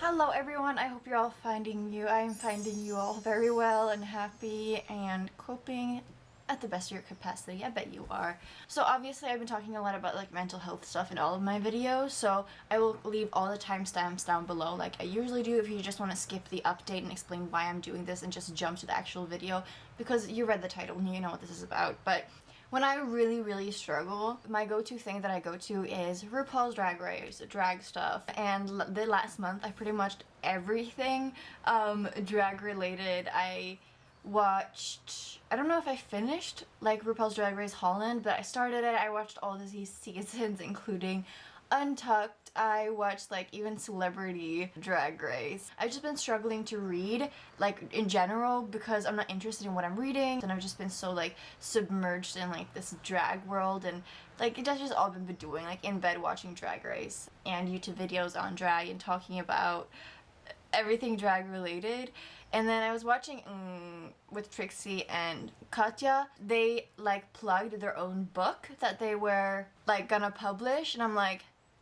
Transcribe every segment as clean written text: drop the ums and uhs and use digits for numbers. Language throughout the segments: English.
Hello everyone, I hope you're all I'm finding you all very well and happy and coping at the best of your capacity. I bet you are. So obviously I've been talking a lot about like mental health stuff in all of my videos, so I will leave all the timestamps down below like I usually do if you just want to skip the update and explain why I'm doing this and just jump to the actual video, because you read the title and you know what this is about. But when I really struggle, my go-to thing that I go to is Rupauls Drag Race, drag stuff. And the last month I pretty much everything drag related. I watched, I don't know if I finished like Rupauls Drag Race Holland, but I started it. I watched all of these seasons including Untucked. I watched like even Celebrity Drag Race. I've just been struggling to read like in general because I'm not interested in what I'm reading, and I've just been so like submerged in like this drag world, and like that's just all I've been doing, like in bed watching Drag Race and YouTube videos on drag and talking about everything drag related. And then I was watching with Trixie and Katya. They like plugged their own book that they were like gonna publish, and I'm like,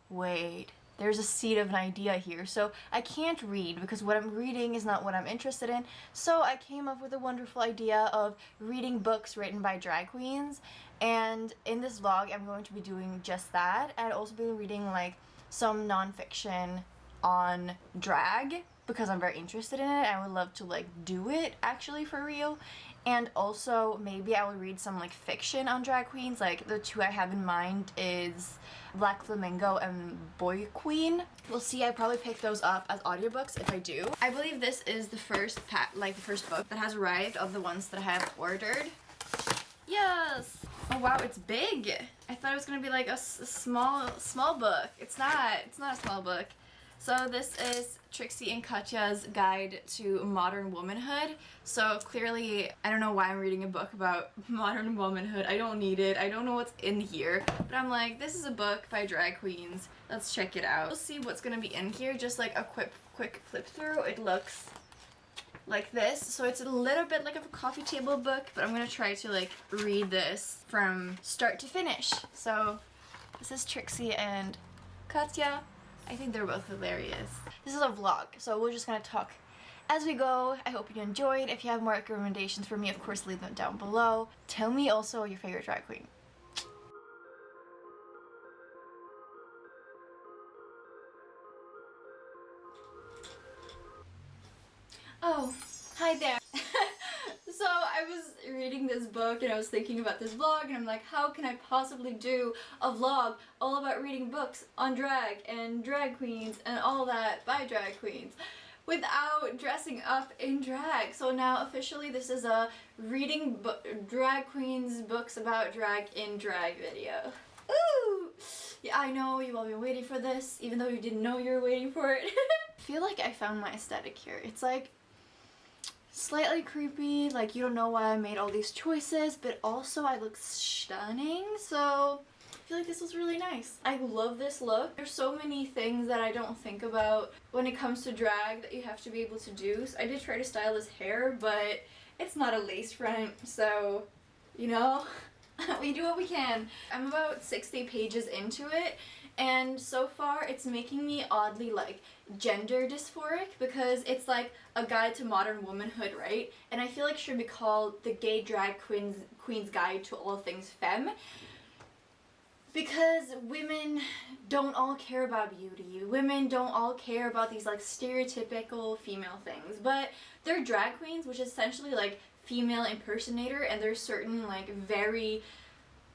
wait, there's a seed of an idea here. So I can't read because what I'm reading is not what I'm interested in. So I came up with a wonderful idea of reading books written by drag queens, and in this vlog I'm going to be doing just that. I'd also be reading like some nonfiction on drag because I'm very interested in it. I would love to like do it actually for real. And also maybe I would read some like fiction on drag queens. Like the two I have in mind is Black Flamingo and Boy Queen. We'll see. I probably pick those up as audiobooks if I do. I believe this is the first book that has arrived of the ones that I have ordered. Yes! Oh wow, it's big! I thought it was gonna be like a small book. It's not a small book. So this is Trixie and Katya's guide to modern womanhood. So clearly, I don't know why I'm reading a book about modern womanhood. I don't need it. I don't know what's in here. But I'm like, this is a book by drag queens. Let's check it out. We'll see what's gonna be in here. Just like a quick flip through. It looks like this. So it's a little bit like a coffee table book, but I'm gonna try to like read this from start to finish. So this is Trixie and Katya. I think they're both hilarious. This is a vlog, so we're just gonna talk as we go. I hope you enjoyed. If you have more recommendations for me, of course, leave them down below. Tell me also your favorite drag queen. Oh, hi there. So I was reading this book and I was thinking about this vlog, and I'm like, how can I possibly do a vlog all about reading books on drag and drag queens and all that by drag queens without dressing up in drag? So now officially this is a reading drag queens books about drag in drag video. Ooh! Yeah, I know you all been waiting for this, even though you didn't know you were waiting for it. I feel like I found my aesthetic here. It's like slightly creepy, like you don't know why I made all these choices, but also I look stunning, so I feel like this was really nice. I love this look. There's so many things that I don't think about when it comes to drag that you have to be able to do. So I did try to style this hair, but it's not a lace front, so you know, we do what we can. I'm about 60 pages into it, and so far it's making me oddly like gender dysphoric because it's like a guide to modern womanhood, right? And I feel like it should be called the Gay Drag Queen's Guide to All Things Femme, because women don't all care about beauty. Women don't all care about these like stereotypical female things, but they're drag queens, which is essentially like female impersonator, and there's certain like very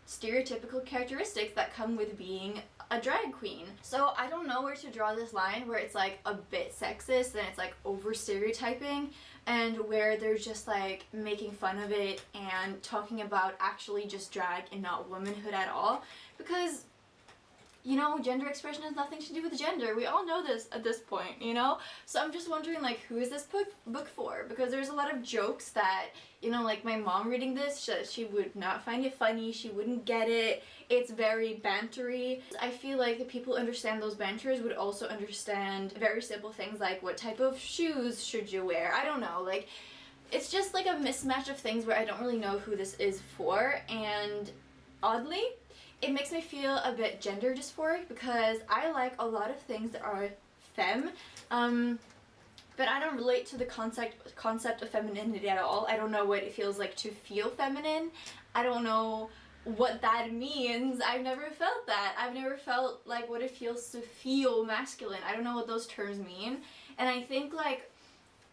stereotypical characteristics that come with being a drag queen. So I don't know where to draw this line where it's like a bit sexist and it's like over stereotyping, and where they're just like making fun of it and talking about actually just drag and not womanhood at all, because you know, gender expression has nothing to do with gender. We all know this at this point, you know? So I'm just wondering, like, who is this book for? Because there's a lot of jokes that, you know, like my mom reading this, she would not find it funny, she wouldn't get it. It's very bantery. I feel like the people who understand those banters would also understand very simple things like what type of shoes should you wear? I don't know, like, it's just like a mismatch of things where I don't really know who this is for, and oddly, it makes me feel a bit gender dysphoric because I like a lot of things that are femme. But I don't relate to the concept of femininity at all. I don't know what it feels like to feel feminine. I don't know what that means. I've never felt that. I've never felt like what it feels to feel masculine. I don't know what those terms mean. And I think like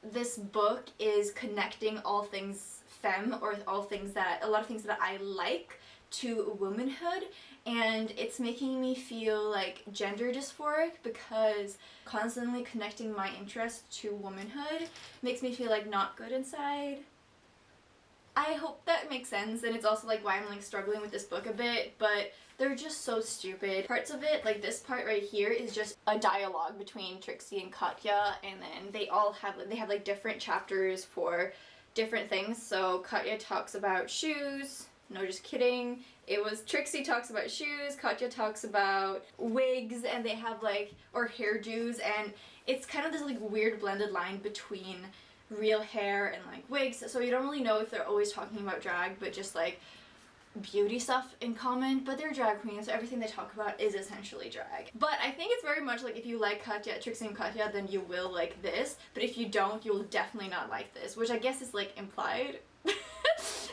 this book is connecting all things femme, or all things that, a lot of things that I like, to womanhood, and it's making me feel like gender dysphoric because constantly connecting my interest to womanhood makes me feel like not good inside. I hope that makes sense, and it's also like why I'm like struggling with this book a bit, but they're just so stupid. Parts of it, like this part right here, is just a dialogue between Trixie and Katya, and then they have like different chapters for different things. So Katya talks about shoes. No, just kidding. It was Trixie talks about shoes, Katya talks about wigs, and they have like, or hairdos, and it's kind of this like weird blended line between real hair and like wigs, so you don't really know if they're always talking about drag, but just like beauty stuff in common. But they're drag queens, so everything they talk about is essentially drag. But I think it's very much like if you like Katya, Trixie and Katya, then you will like this, but if you don't, you'll definitely not like this, which I guess is like implied.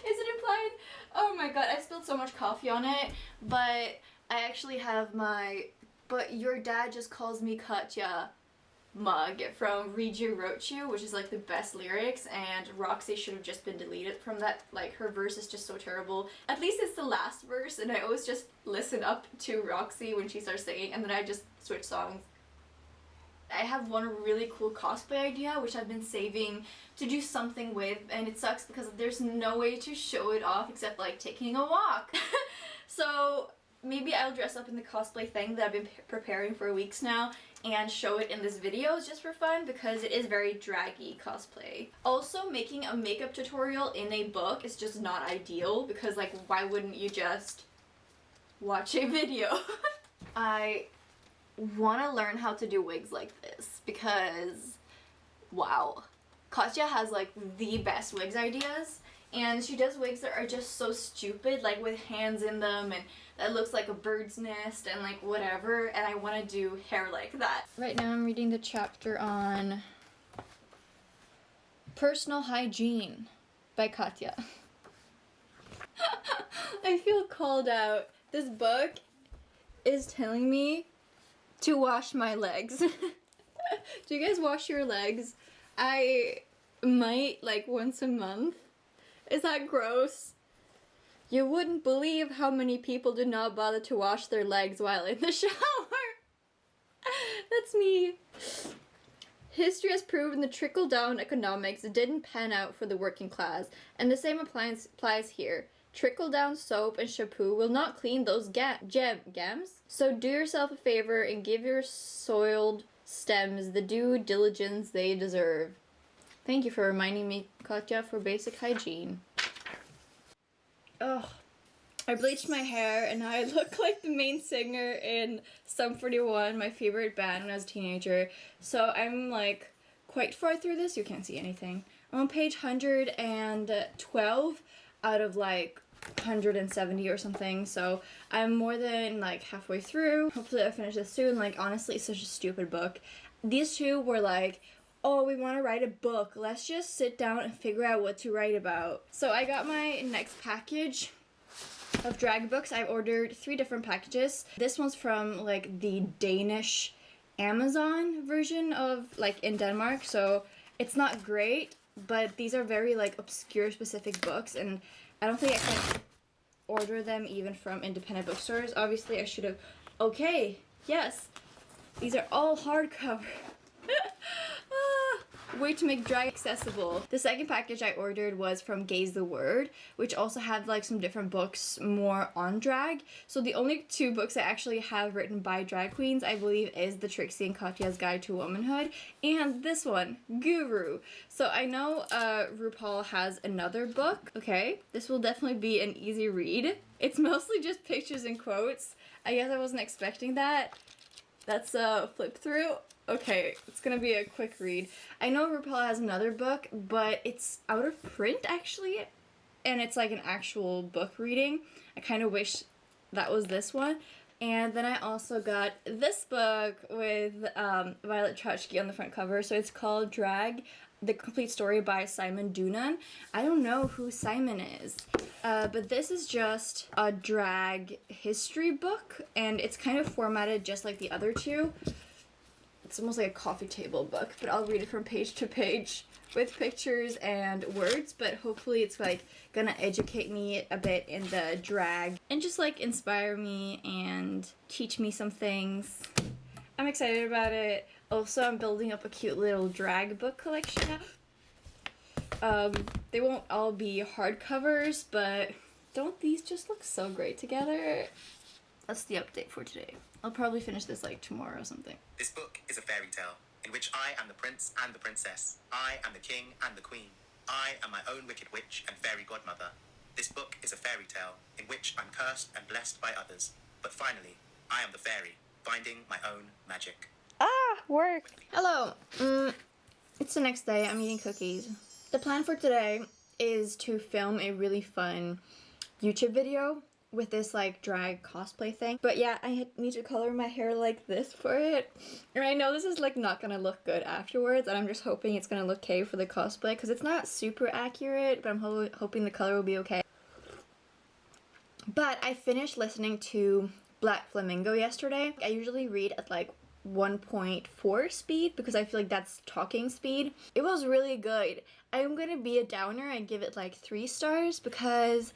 Is it implied? Oh my god, I spilled so much coffee on it, but I actually have my "But Your Dad Just Calls Me Katya" mug from Read You Wrote You, which is like the best lyrics, and Roxy should have just been deleted from that. Like, her verse is just so terrible. At least it's the last verse, and I always just listen up to Roxy when she starts singing, and then I just switch songs. I have one really cool cosplay idea which I've been saving to do something with, and it sucks because there's no way to show it off except like taking a walk. So maybe I'll dress up in the cosplay thing that I've been preparing for weeks now and show it in this video just for fun, because it is very draggy cosplay. Also, making a makeup tutorial in a book is just not ideal, because like why wouldn't you just watch a video? I want to learn how to do wigs like this because wow, Katya has like the best wigs ideas, and she does wigs that are just so stupid, like with hands in them and that looks like a bird's nest and like whatever, and I want to do hair like that. Right now I'm reading the chapter on personal hygiene by Katya. I feel called out. This book is telling me to wash my legs. Do you guys wash your legs? I might, like once a month. Is that gross? You wouldn't believe how many people do not bother to wash their legs while in the shower. That's me. History has proven the trickle-down economics didn't pan out for the working class, and the same applies here. Trickle-down soap and shampoo will not clean those gems. So do yourself a favor and give your soiled stems the due diligence they deserve. Thank you for reminding me, Katya, for basic hygiene. Ugh. I bleached my hair and now I look like the main singer in Sum 41, my favorite band when I was a teenager. So I'm like quite far through this. You can't see anything. I'm on page 112 out of like 170 or something, so I'm more than like halfway through. Hopefully I'll finish this soon. Like, honestly, it's such a stupid book. These two were like, oh, we want to write a book, let's just sit down and figure out what to write about. So I got my next package of drag books. I've ordered 3 different packages. This one's from like the Danish Amazon version of like in Denmark, so it's not great, but these are very like obscure specific books, and I don't think I can order them even from independent bookstores. Obviously I should have. Okay, yes, these are all hardcover. Way to make drag accessible. The second package I ordered was from Gaze the Word, which also had like some different books more on drag. So the only 2 books I actually have written by drag queens, I believe, is the Trixie and Katya's Guide to Womanhood, and this one, Guru. So I know Rupaul has another book. Okay, this will definitely be an easy read. It's mostly just pictures and quotes. I guess I wasn't expecting that. That's a flip through. Okay, it's gonna be a quick read. I know Rupauls has another book, but it's out of print actually, and it's like an actual book reading. I kind of wish that was this one. And then I also got this book with Violet Chachki on the front cover. So it's called Drag, The Complete Story by Simon Doonan. I don't know who Simon is, but this is just a drag history book, and it's kind of formatted just like the other two. It's almost like a coffee table book, but I'll read it from page to page with pictures and words, but hopefully it's like gonna educate me a bit in the drag and just like inspire me and teach me some things. I'm excited about it. Also, I'm building up a cute little drag book collection now. They won't all be hardcovers, but don't these just look so great together? That's the update for today. I'll probably finish this like tomorrow or something. This book is a fairy tale in which I am the prince and the princess. I am the king and the queen. I am my own wicked witch and fairy godmother. This book is a fairy tale in which I'm cursed and blessed by others. But finally, I am the fairy, finding my own magic. Work. Hello. It's the next day. I'm eating cookies. The plan for today is to film a really fun YouTube video with this like drag cosplay thing. But yeah, I need to color my hair like this for it. And I know this is like not gonna look good afterwards, and I'm just hoping it's gonna look okay for the cosplay because it's not super accurate, but I'm hoping the color will be okay. But I finished listening to Black Flamingo yesterday. I usually read at like 1.4 speed because I feel like that's talking speed. It was really good. I'm gonna be a downer and give it like 3 stars because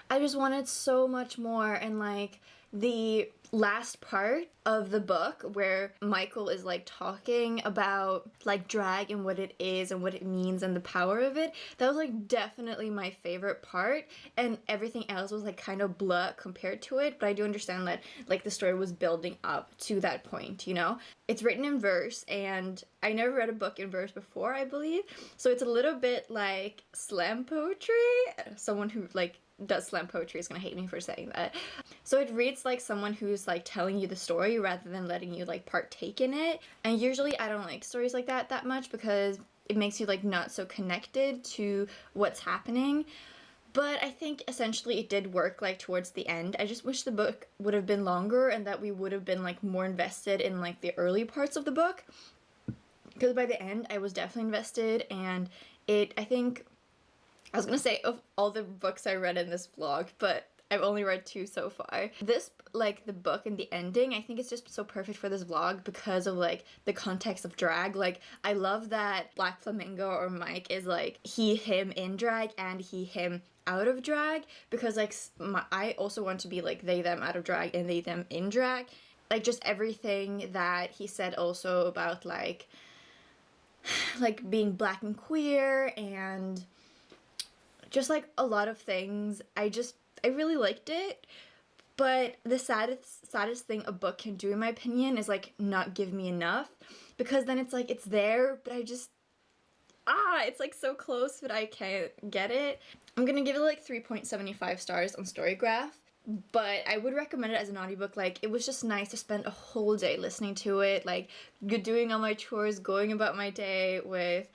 I just wanted so much more, and like the last part of the book where Michael is like talking about like drag and what it is and what it means and the power of it, that was like definitely my favorite part, and everything else was like kind of blah compared to it. But I do understand that like the story was building up to that point, you know? It's written in verse, and I never read a book in verse before, I believe, so it's a little bit like slam poetry. Someone who like does slam poetry is gonna hate me for saying that. So it reads like someone who's like telling you the story rather than letting you like partake in it. And usually I don't like stories like that much because it makes you like not so connected to what's happening. But I think essentially it did work like towards the end. I just wish the book would have been longer and that we would have been like more invested in like the early parts of the book. Because by the end I was definitely invested, and I think I was gonna say of all the books I read in this vlog, but I've only read 2 so far. This, like, the book and the ending, I think it's just so perfect for this vlog because of, like, the context of drag. Like, I love that Black Flamingo or Mike is, like, he, him in drag and he, him out of drag, because, like, I also want to be, like, they, them out of drag and they, them in drag. Like, just everything that he said also about, like being black and queer and just like a lot of things. I really liked it, but the saddest thing a book can do in my opinion is like not give me enough, because then it's like it's there but I just it's like so close but I can't get it. I'm gonna give it like 3.75 stars on Storygraph, but I would recommend it as an audiobook. Like, it was just nice to spend a whole day listening to it, like doing all my chores, going about my day with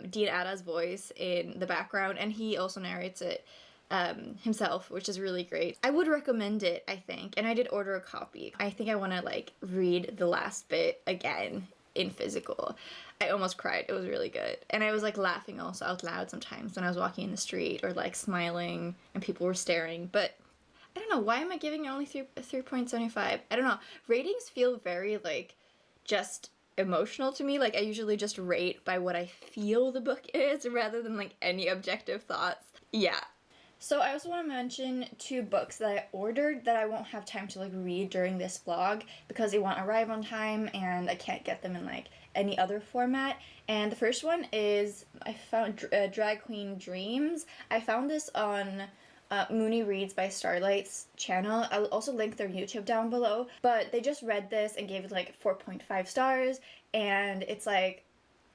Dean Ada's voice in the background, and he also narrates it himself, which is really great. I would recommend it, I think, and I did order a copy. I think I want to like read the last bit again in physical. I almost cried. It was really good. And I was like laughing also out loud sometimes when I was walking in the street, or like smiling and people were staring. But I don't know, why am I giving it only 3.75? I don't know. Ratings feel very like just emotional to me. Like, I usually just rate by what I feel the book is rather than like any objective thoughts. Yeah. So I also want to mention 2 books that I ordered that I won't have time to like read during this vlog because they won't arrive on time and I can't get them in like any other format. And the first one is, I found Drag Queen Dreams. I found this on Mooney Reads by Starlight's channel. I'll also link their YouTube down below, but they just read this and gave it like 4.5 stars, and it's like,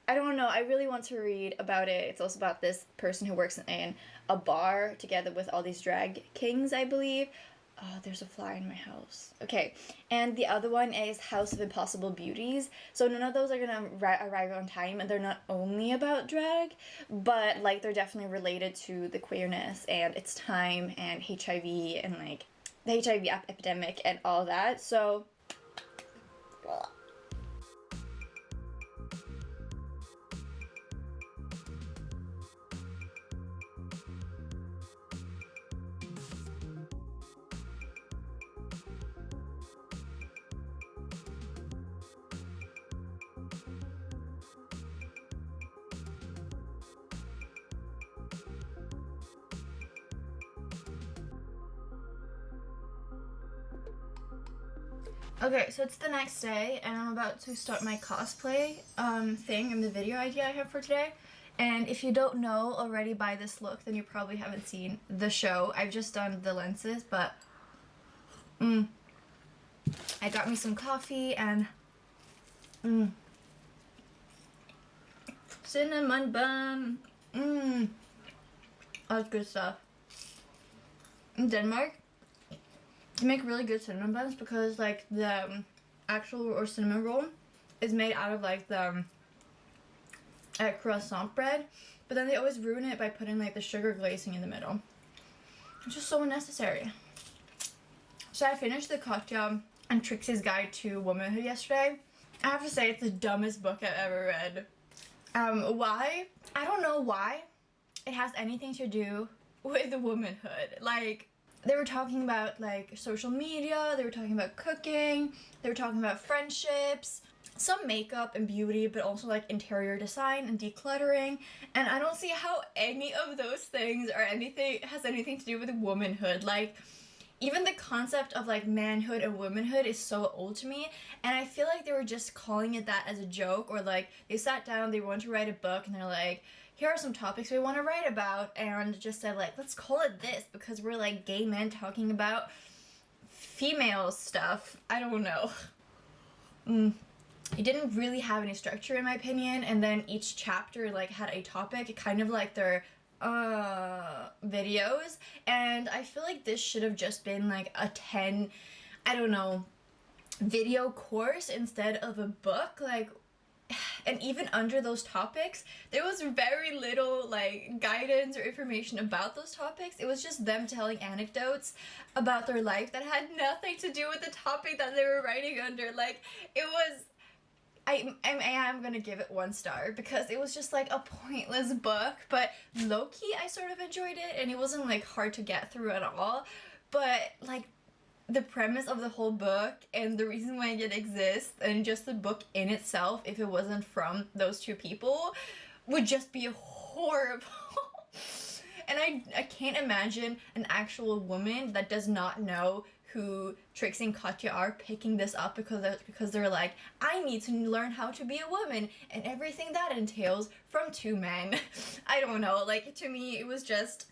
I don't know, I really want to read about it. It's also about this person who works in a bar together with all these drag kings, I believe. Oh, there's a fly in my house. Okay, and the other one is House of Impossible Beauties. So none of those are gonna arrive on time, and they're not only about drag, but like they're definitely related to the queerness and its time and HIV, and like the HIV epidemic and all that. So okay, so it's the next day, and I'm about to start my cosplay thing and the video idea I have for today. And if you don't know already by this look, then you probably haven't seen the show. I've just done the lenses, but I got me some coffee and cinnamon bun. That's good stuff. In Denmark, you make really good cinnamon buns because like the actual or cinnamon roll is made out of like the croissant bread, but then they always ruin it by putting like the sugar glazing in the middle. It's just so unnecessary. So I finished the Katya and Trixie's Guide to Womanhood yesterday. I have to say it's the dumbest book I've ever read. Why? I don't know why it has anything to do with womanhood. Like, they were talking about like social media, they were talking about cooking, they were talking about friendships, some makeup and beauty, but also like interior design and decluttering. And I don't see how any of those things or has anything to do with womanhood. Like, even the concept of like manhood and womanhood is so old to me, and I feel like they were just calling it that as a joke, or like they sat down, they wanted to write a book, and they're like, here are some topics we want to write about, and just said like, let's call it this because we're like gay men talking about female stuff. I don't know. It didn't really have any structure in my opinion, and then each chapter like had a topic, kind of like their videos, and I feel like this should have just been like a 10, I don't know, video course instead of a book. Like, and even under those topics there was very little like guidance or information about those topics. It was just them telling anecdotes about their life that had nothing to do with the topic that they were writing under. Like, it was, I am gonna give it 1 star because it was just like a pointless book, but low-key I sort of enjoyed it, and it wasn't like hard to get through at all. But like the premise of the whole book and the reason why it exists and just the book in itself, if it wasn't from those two people, would just be horrible. And I can't imagine an actual woman that does not know who Trixie and Katya are picking this up because they're like, I need to learn how to be a woman and everything that entails from 2 men. I don't know, like, to me it was just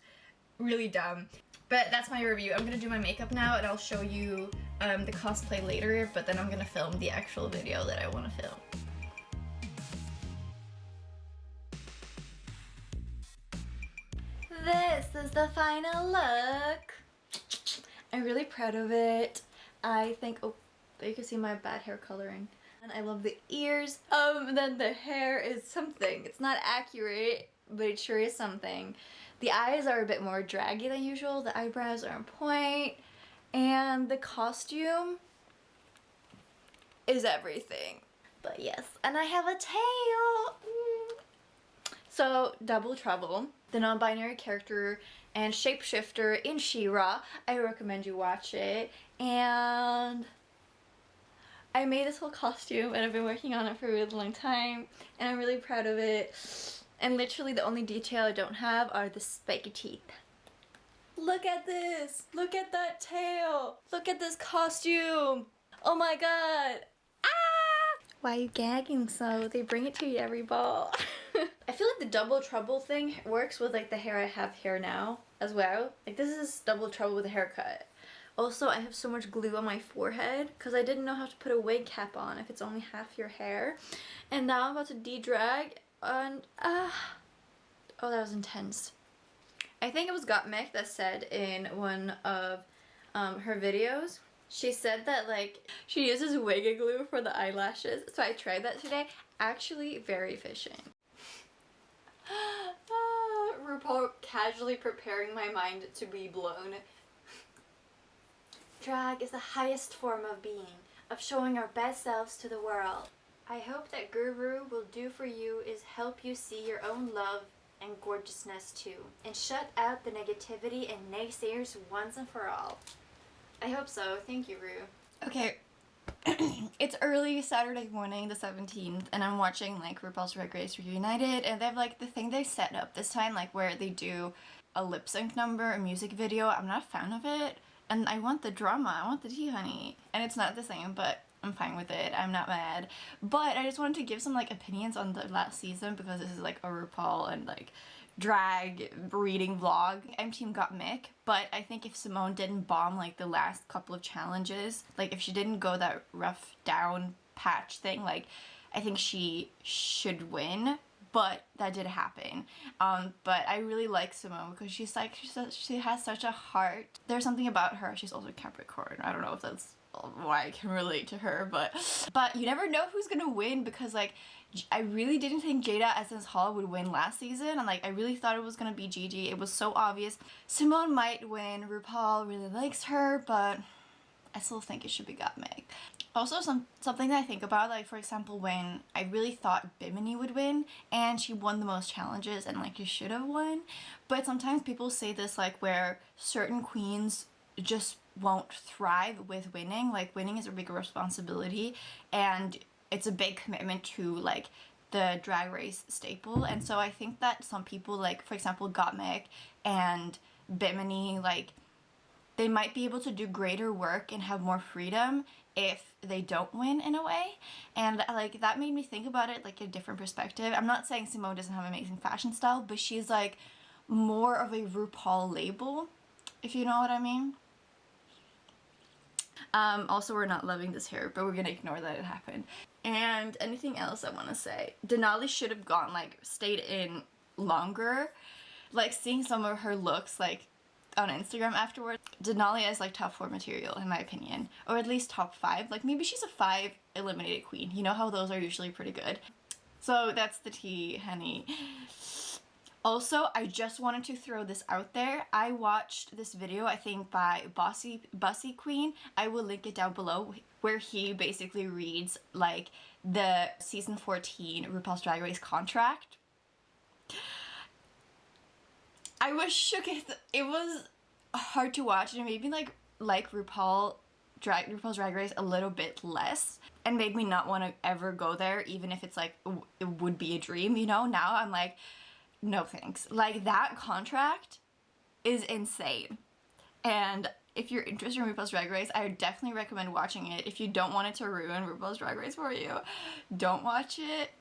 really dumb. But that's my review. I'm gonna do my makeup now and I'll show you the cosplay later, but then I'm gonna film the actual video that I want to film. This is the final look. I'm really proud of it. I think, oh, you can see my bad hair coloring. And I love the ears. Then the hair is something. It's not accurate, but it sure is something. The eyes are a bit more draggy than usual. The eyebrows are on point. And the costume is everything. But yes, and I have a tail. So, Double Trouble, the non-binary character and shapeshifter in She-Ra. I recommend you watch it. And I made this whole costume and I've been working on it for a really long time and I'm really proud of it. And literally the only detail I don't have are the spiky teeth. Look at this! Look at that tail! Look at this costume! Oh my god! Ah! Why are you gagging so? They bring it to you every ball. I feel like the Double Trouble thing works with like the hair I have here now as well. Like, this is Double Trouble with a haircut. Also, I have so much glue on my forehead because I didn't know how to put a wig cap on if it's only half your hair. And now I'm about to de-drag and oh, that was intense. I think it was Gottmik that said in one of her videos, she said that like she uses wig glue for the eyelashes. So I tried that today. Actually very efficient. Rupaul casually preparing my mind to be blown. drag is the highest form of being, of showing our best selves to the world. I hope that Guru will do for you is help you see your own love and gorgeousness too, and shut out the negativity and naysayers once and for all. I hope so. Thank you, Ru. Okay. It's early Saturday morning, the 17th, and I'm watching like RuPaul's Drag Race Reunited, and they have like the thing they set up this time, like where they do a lip sync number, a music video. I'm not a fan of it, and I want the drama, I want the tea, honey. And it's not the same, but I'm fine with it. I'm not mad. But I just wanted to give some like opinions on the last season because this is like a RuPaul and like drag reading vlog. I'm team Gottmik, but I think if Simone didn't bomb like the last couple of challenges, like if she didn't go that rough down patch thing, like I think she should win. But that did happen. But I really like Simone because she's like, she has such a heart. There's something about her. She's also Capricorn. I don't know if that's why I can relate to her, but you never know who's gonna win because like I really didn't think Jada Essence Hall would win last season, and like I really thought it was gonna be Gigi. It was so obvious. Simone might win. RuPaul really likes her, but I still think it should be Gottmik. Also, something that I think about, like for example, when I really thought Bimini would win, and she won the most challenges, and like she should have won. But sometimes people say this like where certain queens just won't thrive with winning. Like winning is a big responsibility, and it's a big commitment to like the drag race staple. And so I think that some people, like for example Gottmik and Bimini, like they might be able to do greater work and have more freedom if they don't win in a way. And like that made me think about it like a different perspective. I'm not saying Simone doesn't have amazing fashion style, but she's like more of a RuPaul label, if you know what I mean. Also, we're not loving this hair, but we're gonna ignore that it happened. And anything else I want to say? Denali should have gone, like, stayed in longer. Like, seeing some of her looks, like, on Instagram afterwards, Denali is, like, top 4 material, in my opinion. Or at least top 5. Like, maybe she's a 5 eliminated queen. You know how those are usually pretty good. So, that's the tea, honey. Also, I just wanted to throw this out there. I watched this video, I think by Bussy Queen. I will link it down below, where he basically reads like the season 14 RuPaul's Drag Race contract. I was shook. It was hard to watch, and it made me like RuPaul's Drag Race a little bit less, and made me not want to ever go there, even if it's like it would be a dream, you know. Now I'm like, no thanks. Like, that contract is insane. And if you're interested in RuPaul's Drag Race, I would definitely recommend watching it. If you don't want it to ruin RuPaul's Drag Race for you, don't watch it.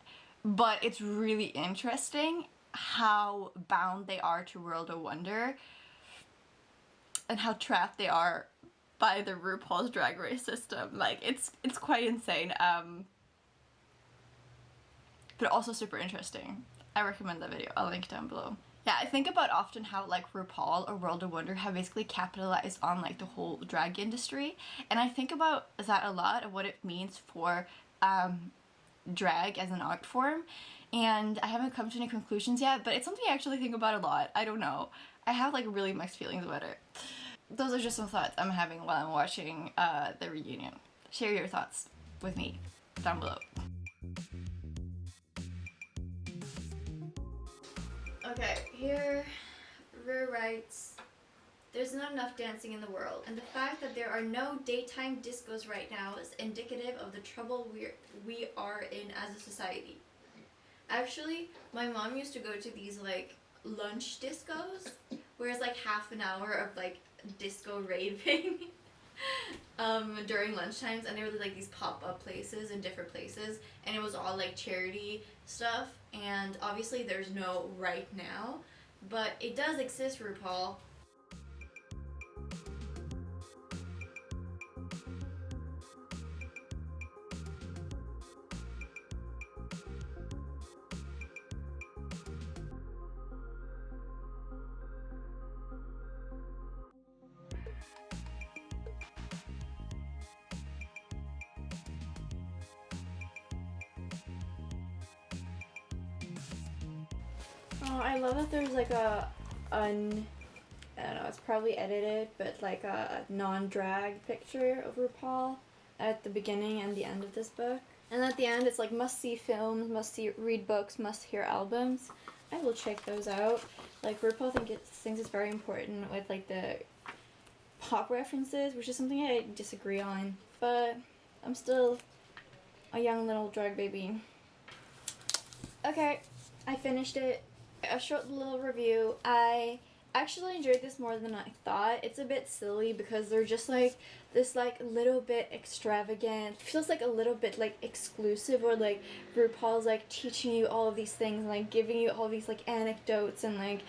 But it's really interesting how bound they are to World of Wonder and how trapped they are by the RuPaul's Drag Race system. Like, it's quite insane. But also super interesting. I recommend that video. I'll link it down below. Yeah, I think about often how like RuPaul or World of Wonder have basically capitalized on like the whole drag industry, and I think about that a lot of what it means for drag as an art form, and I haven't come to any conclusions yet, but it's something I actually think about a lot. I don't know. I have like really mixed feelings about it. Those are just some thoughts I'm having while I'm watching the reunion. Share your thoughts with me down below. Okay, here Rue writes, there's not enough dancing in the world, and the fact that there are no daytime discos right now is indicative of the trouble we are in as a society. Actually, my mom used to go to these like lunch discos, where it's like half an hour of like disco raving during lunch times, and they were like these pop-up places in different places, and it was all like charity stuff. And obviously there's no right now, but it does exist, RuPaul. Oh, I love that there's like a I don't know, it's probably edited, but like a non-drag picture of RuPaul at the beginning and the end of this book. And at the end, it's like must-see films, must-see read books, must-hear albums. I will check those out. Like RuPaul thinks it's very important with like the pop references, which is something I disagree on. But I'm still a young little drag baby. Okay, I finished it. A short little review. I actually enjoyed this more than I thought. It's a bit silly because they're just like this like little bit extravagant, feels like a little bit like exclusive, or like RuPaul's like teaching you all of these things and like giving you all these like anecdotes and like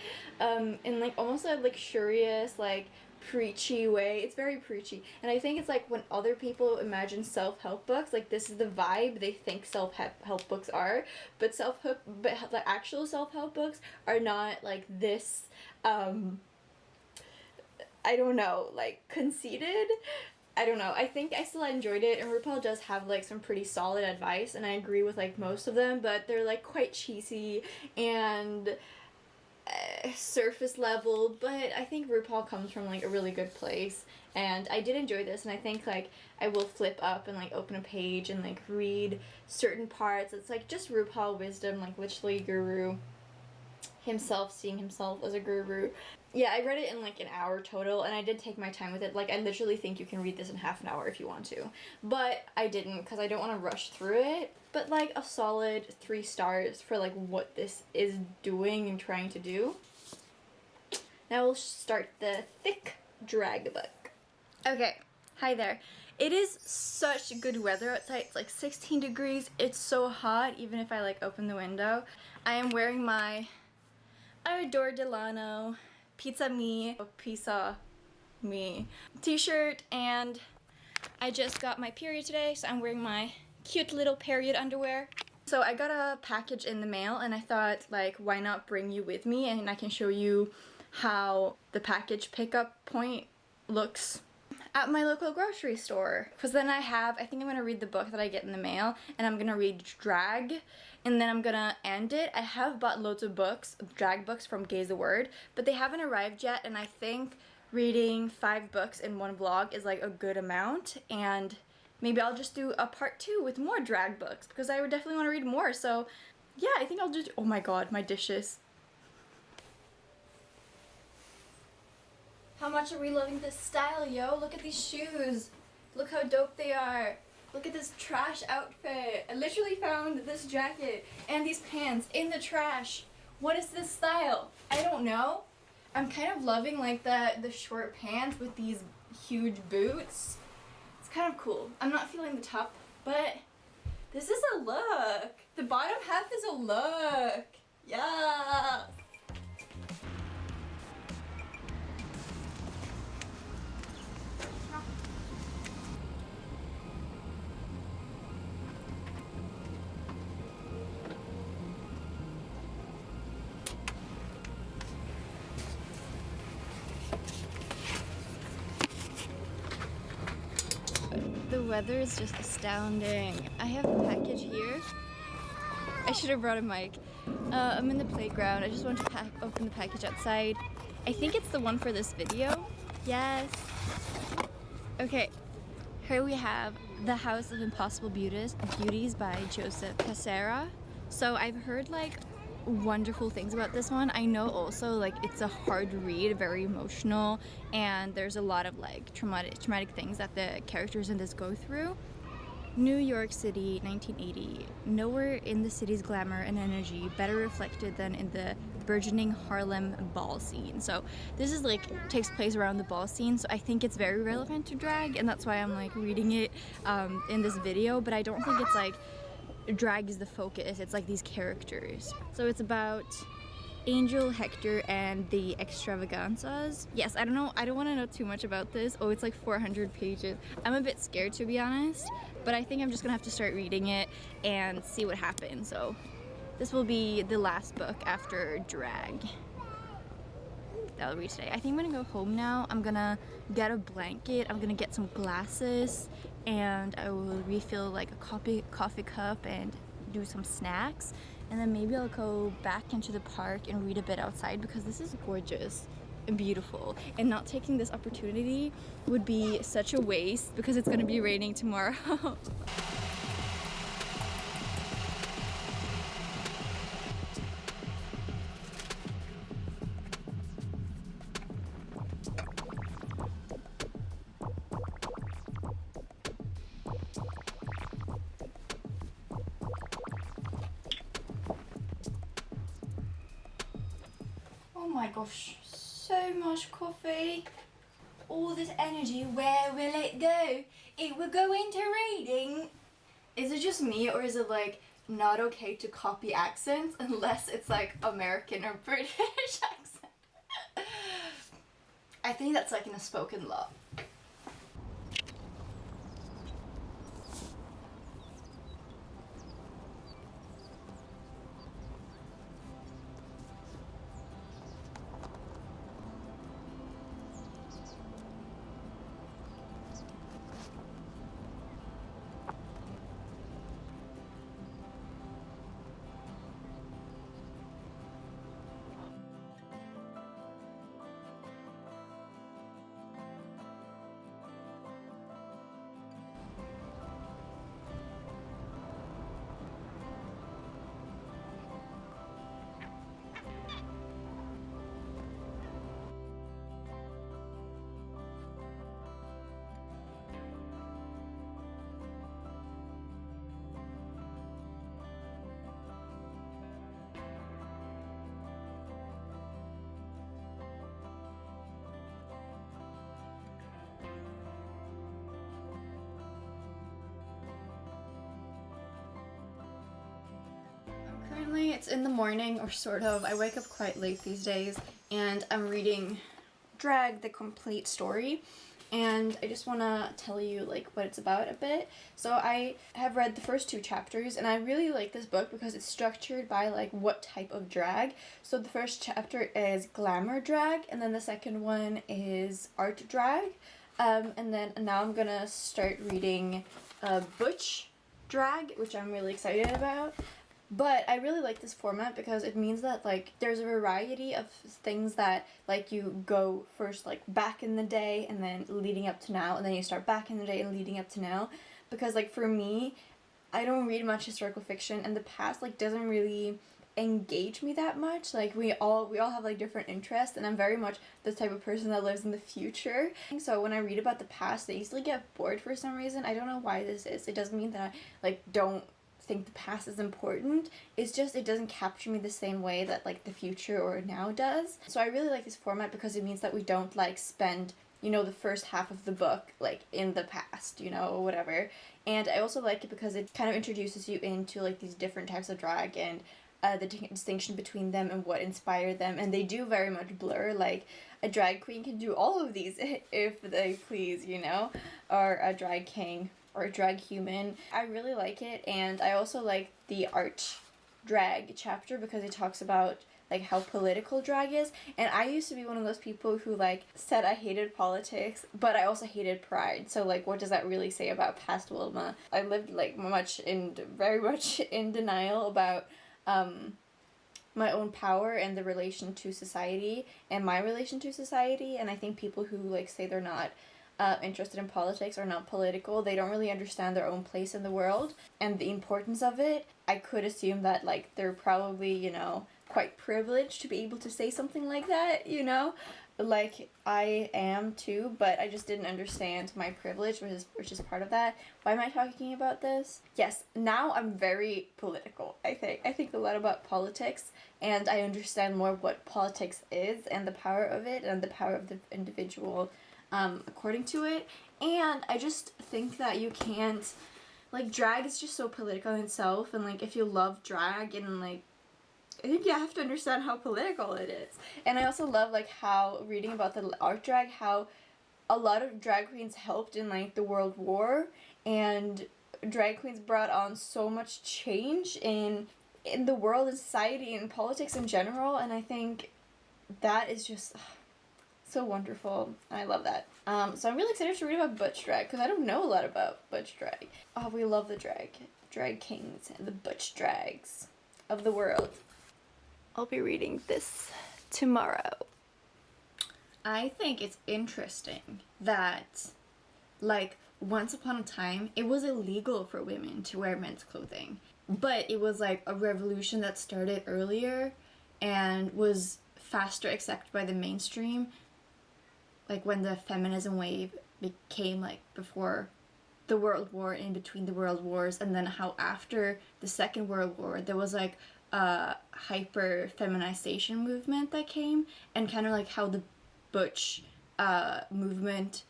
in like almost a luxurious like preachy way. It's very preachy, and I think it's like when other people imagine self-help books, like this is the vibe they think self-help books are, but the actual self-help books are not like this I don't know, like conceited. I don't know. I think I still enjoyed it, and RuPaul does have like some pretty solid advice, and I agree with like most of them, but they're like quite cheesy and surface level. But I think RuPaul comes from like a really good place, and I did enjoy this, and I think like I will flip up and like open a page and like read certain parts. It's like just RuPaul wisdom, like literally guru himself seeing himself as a guru. Yeah, I read it in like an hour total, and I did take my time with it. Like I literally think you can read this in half an hour if you want to, but I didn't because I don't want to rush through it. But like a solid 3 stars for like what this is doing and trying to do. Now we'll start the thick drag book. Okay, hi there. It is such good weather outside. It's like 16 degrees. It's so hot even if I like open the window. I am wearing my Adore Delano Pizza Me t-shirt, and I just got my period today, so I'm wearing my cute little period underwear. So I got a package in the mail, and I thought like why not bring you with me, and I can show you how the package pickup point looks at my local grocery store. Because then I think I'm gonna read the book that I get in the mail, and I'm gonna read drag, and then I'm gonna end it. I have bought loads of books, drag books from Gaze the Word, but they haven't arrived yet, and I think reading 5 books in one vlog is like a good amount, and maybe I'll just do a part 2 with more drag books because I would definitely want to read more. So yeah, I think I'll just, oh my god, my dishes. How much are we loving this style, yo? Look at these shoes. Look how dope they are. Look at this trash outfit. I literally found this jacket and these pants in the trash. What is this style? I don't know. I'm kind of loving like the short pants with these huge boots. It's kind of cool. I'm not feeling the top, but this is a look. The bottom half is a look. Yeah. The weather is just astounding. I have a package here. I should have brought a mic. I'm in the playground. I just want to open the package outside. I think it's the one for this video. Yes. Okay. Here we have The House of Impossible Beauties by Joseph Cassara. So I've heard like wonderful things about this one. I know also like it's a hard read, very emotional, and there's a lot of like traumatic things that the characters in this go through. New York City, 1980. Nowhere in the city's glamour and energy better reflected than in the burgeoning Harlem ball scene. So this is like takes place around the ball scene, so I think it's very relevant to drag, and that's why I'm like reading it in this video. But I don't think it's like drag is the focus. It's like these characters. So it's about Angel, Hector, and the extravaganzas. Yes, I don't know. I don't want to know too much about this. Oh, it's like 400 pages. I'm a bit scared, to be honest, but I think I'm just gonna have to start reading it and see what happens. So this will be the last book after drag that I'll read today. I think I'm gonna go home now. I'm gonna get a blanket. I'm gonna get some glasses, and I will refill like a coffee cup and do some snacks, and then maybe I'll go back into the park and read a bit outside because this is gorgeous. beautiful, and not taking this opportunity would be such a waste because it's gonna be raining tomorrow. Oh my gosh, so much coffee. All this energy, where will it go? It will go into reading. Is it just me, or is it like not okay to copy accents unless it's like American or British accent? I think that's like in a spoken law. Currently it's in the morning, or sort of. I wake up quite late these days, and I'm reading Drag the Complete Story, and I just want to tell you like what it's about a bit. So I have read the first 2 chapters, and I really like this book because it's structured by like what type of drag. So the first chapter is glamour drag, and then the second one is art drag, and then now I'm gonna start reading butch drag, which I'm really excited about. But I really like this format because it means that like there's a variety of things that like you go first like back in the day and then leading up to now, and then you start back in the day and leading up to now. Because like for me, I don't read much historical fiction, and the past like doesn't really engage me that much. Like we all have like different interests, and I'm very much the type of person that lives in the future. So when I read about the past, I easily get bored for some reason. I don't know why this is. It doesn't mean that I like don't think the past is important. It's just it doesn't capture me the same way that like the future or now does. So I really like this format because it means that we don't like spend, you know, the first half of the book like in the past, you know, or whatever. And I also like it because it kind of introduces you into like these different types of drag and the distinction between them and what inspired them, and they do very much blur. Like a drag queen can do all of these if they please, you know, or a drag king or a drag human. I really like it, and I also like the art drag chapter because it talks about like how political drag is. And I used to be one of those people who like said I hated politics, but I also hated pride. So like what does that really say about past Wilma? I lived like very much in denial about my own power and the relation to society and my relation to society. And I think people who like say they're not interested in politics or not political, they don't really understand their own place in the world and the importance of it. I could assume that like they're probably, you know, quite privileged to be able to say something like that, you know, like I am too, but I just didn't understand my privilege, which is part of that. Why am I talking about this? Yes, now I'm very political. I think a lot about politics, and I understand more what politics is and the power of it and the power of the individual according to it. And I just think that you can't, like, drag is just so political in itself, and like if you love drag, and like I think you have to understand how political it is. And I also love like how reading about the art drag, how a lot of drag queens helped in like the World War, and drag queens brought on so much change in the world and society and politics in general. And I think that is just so wonderful. I love that. So I'm really excited to read about butch drag because I don't know a lot about butch drag. Oh, we love the drag kings and the butch drags of the world. I'll be reading this tomorrow. I think it's interesting that, like, once upon a time, it was illegal for women to wear men's clothing. But it was, like, a revolution that started earlier and was faster accepted by the mainstream. Like, when the feminism wave became, like, before the World War, in between the World Wars, and then how after the Second World War, there was, like, a hyper-feminization movement that came, and kind of, like, how the butch movement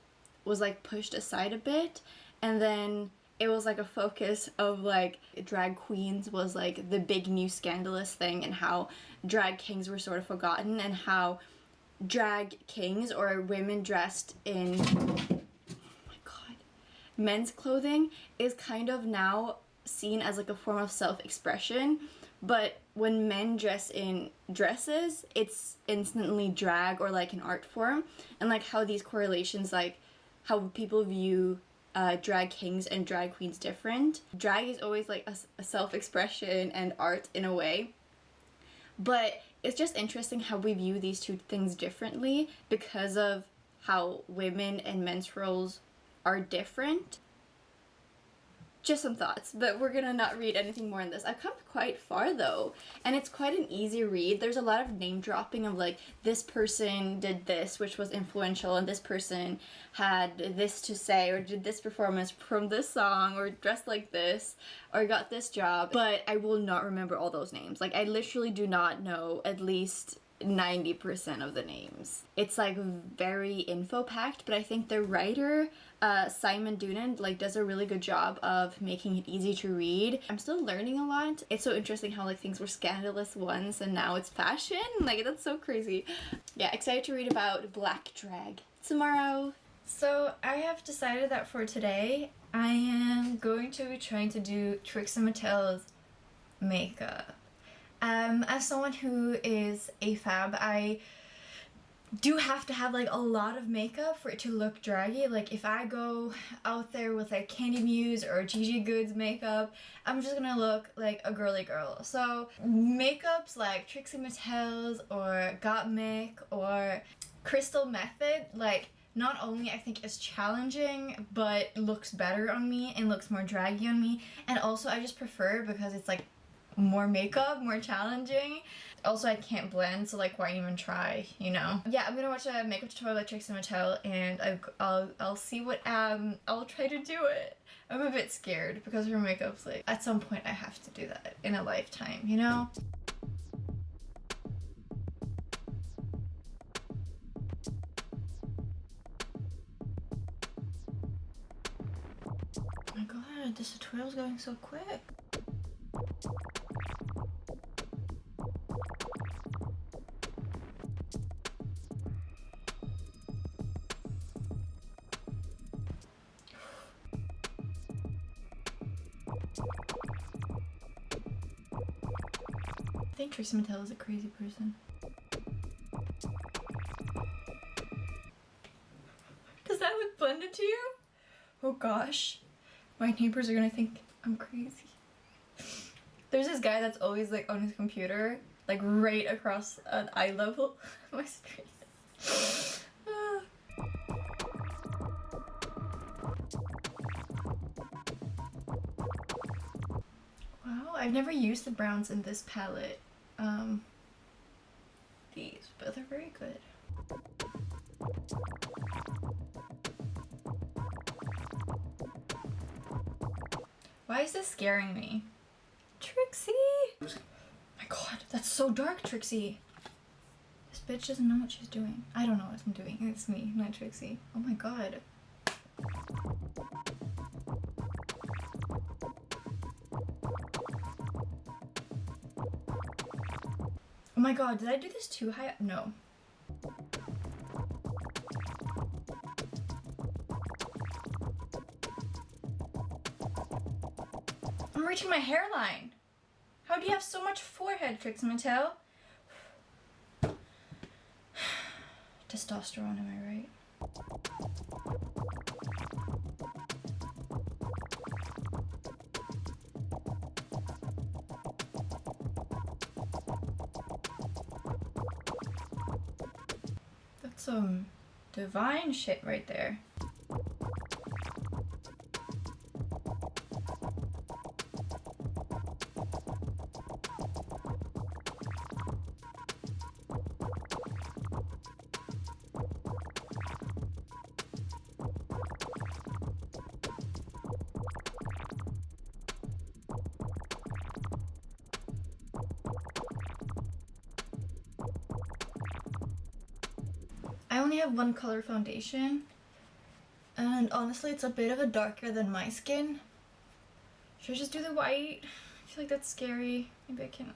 was, like, pushed aside a bit, and then it was, like, a focus of, like, drag queens was, like, the big new scandalous thing, and how drag kings were sort of forgotten, and how drag kings, or women dressed in, oh my god, men's clothing is kind of now seen as, like, a form of self-expression, but when men dress in dresses, it's instantly drag or, like, an art form, and, like, how these correlations, like, how people view drag kings and drag queens different. Drag is always, like, a self-expression and art in a way, but it's just interesting how we view these two things differently because of how women and men's roles are different. Just some thoughts, but we're gonna not read anything more in this. I've come quite far though, and it's quite an easy read. There's a lot of name dropping of, like, this person did this, which was influential, and this person had this to say, or did this performance from this song, or dressed like this, or got this job, but I will not remember all those names. Like, I literally do not know at least 90% of the names. It's, like, very info-packed, but I think the writer, Simon Doonan, like, does a really good job of making it easy to read. I'm still learning a lot. It's so interesting how, like, things were scandalous once and now it's fashion. Like, that's so crazy. Yeah, excited to read about black drag tomorrow. So I have decided that for today, I am going to be trying to do Trixie Mattel's makeup. As someone who is a fab, I do have to have, like, a lot of makeup for it to look draggy. Like, if I go out there with, like, Candy Muse or Gigi Good's makeup, I'm just gonna look like a girly girl. So makeups like Trixie Mattel's or Gottmik or Crystal Method, like, not only I think is challenging, but looks better on me and looks more draggy on me. And also I just prefer because it's, like, more makeup, more challenging. Also, I can't blend, so, like, why even try, you know? Yeah, I'm gonna watch a makeup tutorial by Trixie Mattel, and I'll see what, I'll try to do it. I'm a bit scared because her makeup's, like, at some point I have to do that in a lifetime, you know? Oh my god, this tutorial's going so quick. I think Trixie Mattel is a crazy person. Does that look blended to you? Oh gosh. My neighbors are gonna think I'm crazy. There's this guy that's always, like, on his computer, like, right across an eye level of my screen. Wow, I've never used the browns in this palette. These, but they're very good. Why is this scaring me? Trixie! Oh my god, that's so dark, Trixie. This bitch doesn't know what she's doing. I don't know what I'm doing. It's me, not Trixie. Oh my god. Oh my god, did I do this too high? No. I'm reaching my hairline. How do you have so much forehead, Trixie Mattel? Testosterone, am I right? some divine shit right there. I only have one color foundation, and honestly it's a bit of a darker than my skin. Should I just do the white? I feel like that's scary. Maybe I can.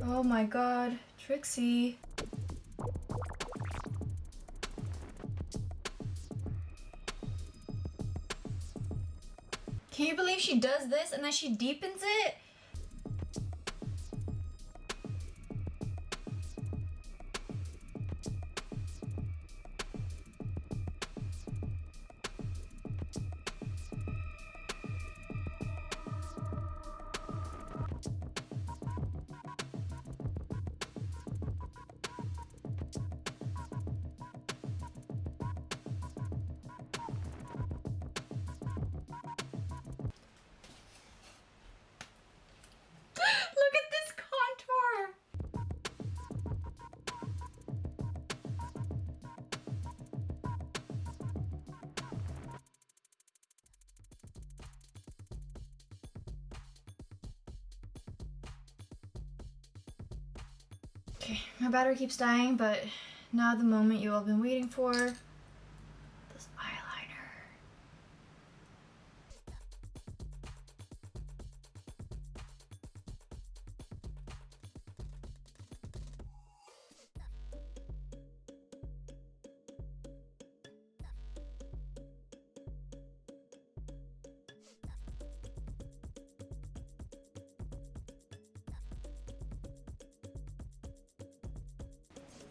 Oh my god, Trixie. Can you believe she does this and then she deepens it? Look at this contour! Okay, my battery keeps dying, but now the moment you all been waiting for. This eyeliner.